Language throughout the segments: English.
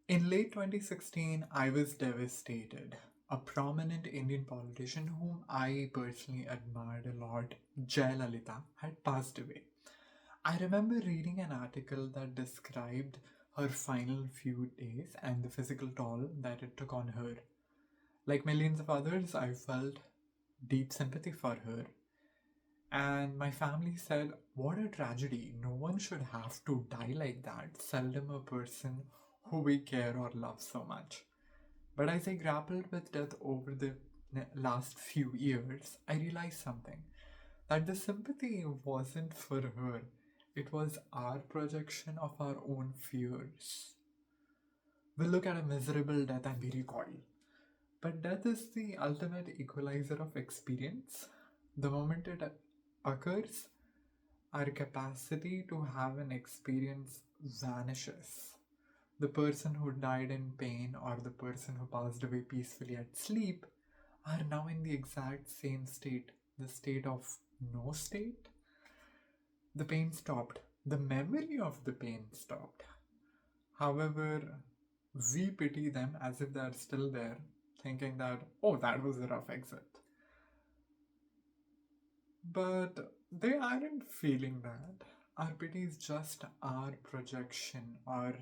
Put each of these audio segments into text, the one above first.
In late 2016, I was devastated. A prominent Indian politician whom I personally admired a lot, Jayalalitha, had passed away. I remember reading an article that described her final few days and the physical toll that it took on her. Like millions of others, I felt deep sympathy for her. And my family said, what a tragedy. No one should have to die like that. Seldom a person who we care or love so much. But as I grappled with death over the last few years, I realized something that the sympathy wasn't for her, it was our projection of our own fears. We look at a miserable death and we recoil. But death is the ultimate equalizer of experience. The moment it occurs, our capacity to have an experience vanishes. The person who died in pain or the person who passed away peacefully at sleep are now in the exact same state, the state of no state. The pain stopped. The memory of the pain stopped. However, we pity them as if they're still there, thinking that, oh, that was a rough exit. But they aren't feeling that. Our pity is just our projection or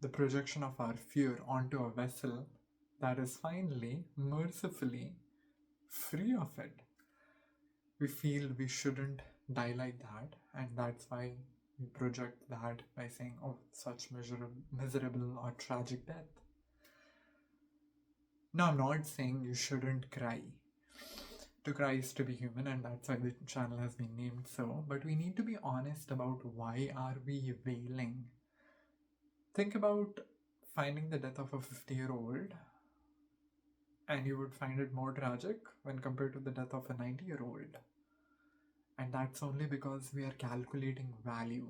the projection of our fear onto a vessel that is finally, mercifully free of it. We feel we shouldn't die like that, and that's why we project that by saying, oh, such miserable or tragic death. Now, I'm not saying you shouldn't cry. To cry is to be human, and that's why the channel has been named so, but we need to be honest about why are we wailing. Think about finding the death of a 50-year-old, and you would find it more tragic when compared to the death of a 90-year-old. And that's only because we are calculating value.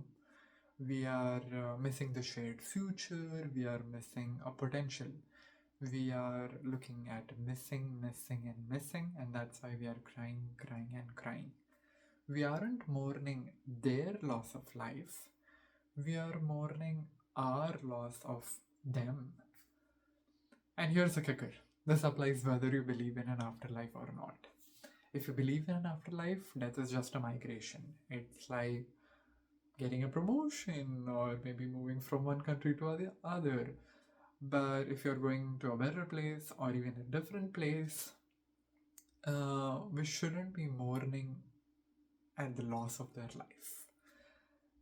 We are missing the shared future, we are missing a potential. We are looking at missing, and that's why we are crying, and crying. We aren't mourning their loss of life, we are mourning our loss of them. And here's the kicker, this applies whether you believe in an afterlife or not. If you believe in an afterlife, death is just a migration. It's like getting a promotion or maybe moving from one country to the other. But if you're going to a better place or even a different place, we shouldn't be mourning at the loss of their life.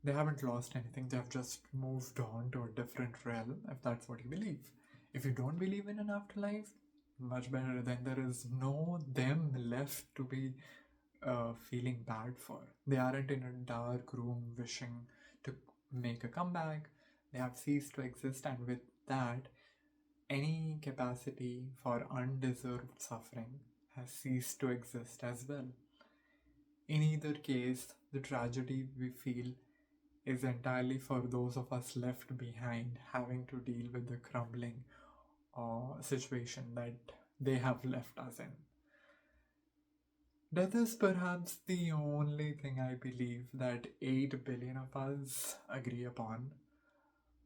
They haven't lost anything, they have just moved on to a different realm, if that's what you believe. If you don't believe in an afterlife, much better, then there is no them left to be feeling bad for. They aren't in a dark room wishing to make a comeback. They have ceased to exist, and with that, any capacity for undeserved suffering has ceased to exist as well. In either case, the tragedy we feel is entirely for those of us left behind, having to deal with the crumbling situation that they have left us in. Death is perhaps the only thing I believe that 8 billion of us agree upon.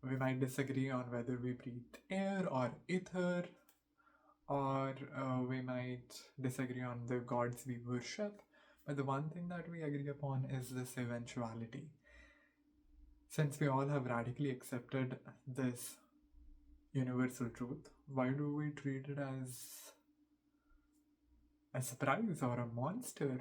We might disagree on whether we breathe air or ether, or we might disagree on the gods we worship, but the one thing that we agree upon is this eventuality. Since we all have radically accepted this universal truth, why do we treat it as a surprise or a monster?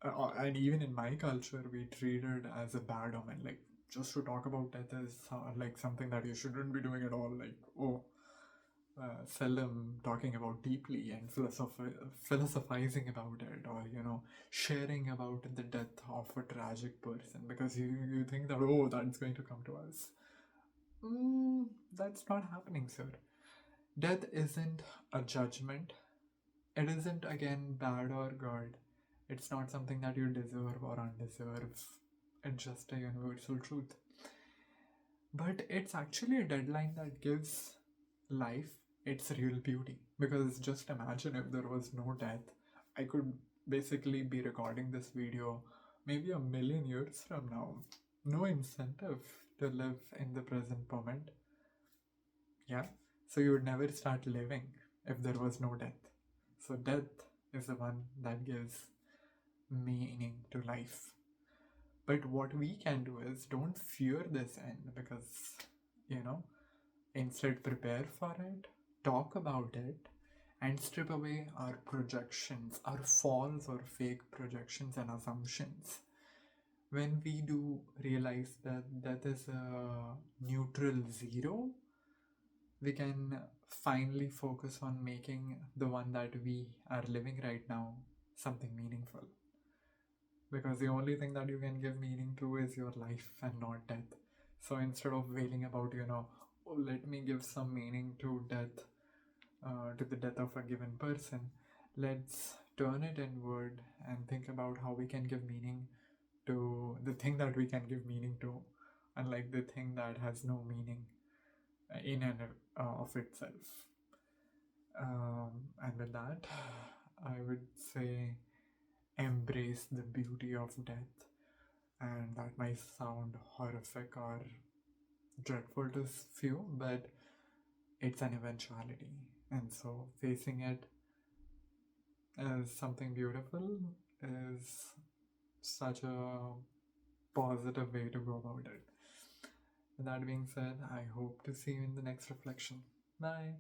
And even in my culture, we treat it as a bad omen. Like, just to talk about death is like something that you shouldn't be doing at all. Like, seldom talking about deeply and philosophizing about it, or sharing about the death of a tragic person, because you think that, oh, that's going to come to us. That's not happening, sir. Death isn't a judgment. It isn't, again, bad or good. It's not something that you deserve or undeserve. It's just a universal truth. But it's actually a deadline that gives life its real beauty. Because just imagine if there was no death, I could basically be recording this video maybe a million years from now. No incentive to live in the present moment. Yeah. So you would never start living if there was no death. So death is the one that gives meaning to life. But what we can do is don't fear this end, because, you know, instead prepare for it, talk about it, and strip away our projections, our false or fake projections and assumptions. When we do realize that that is a neutral zero, we can finally focus on making the one that we are living right now something meaningful. Because the only thing that you can give meaning to is your life and not death. So instead of wailing about, oh, let me give some meaning to death, to the death of a given person, let's turn it inward and think about how we can give meaning to the thing that we can give meaning to, unlike the thing that has no meaning in and of itself. And with that, I would say embrace the beauty of death. And that might sound horrific or dreadful to few, but it's an eventuality. And so facing it as something beautiful is such a positive way to go about it. With that being said, I hope to see you in the next reflection. Bye.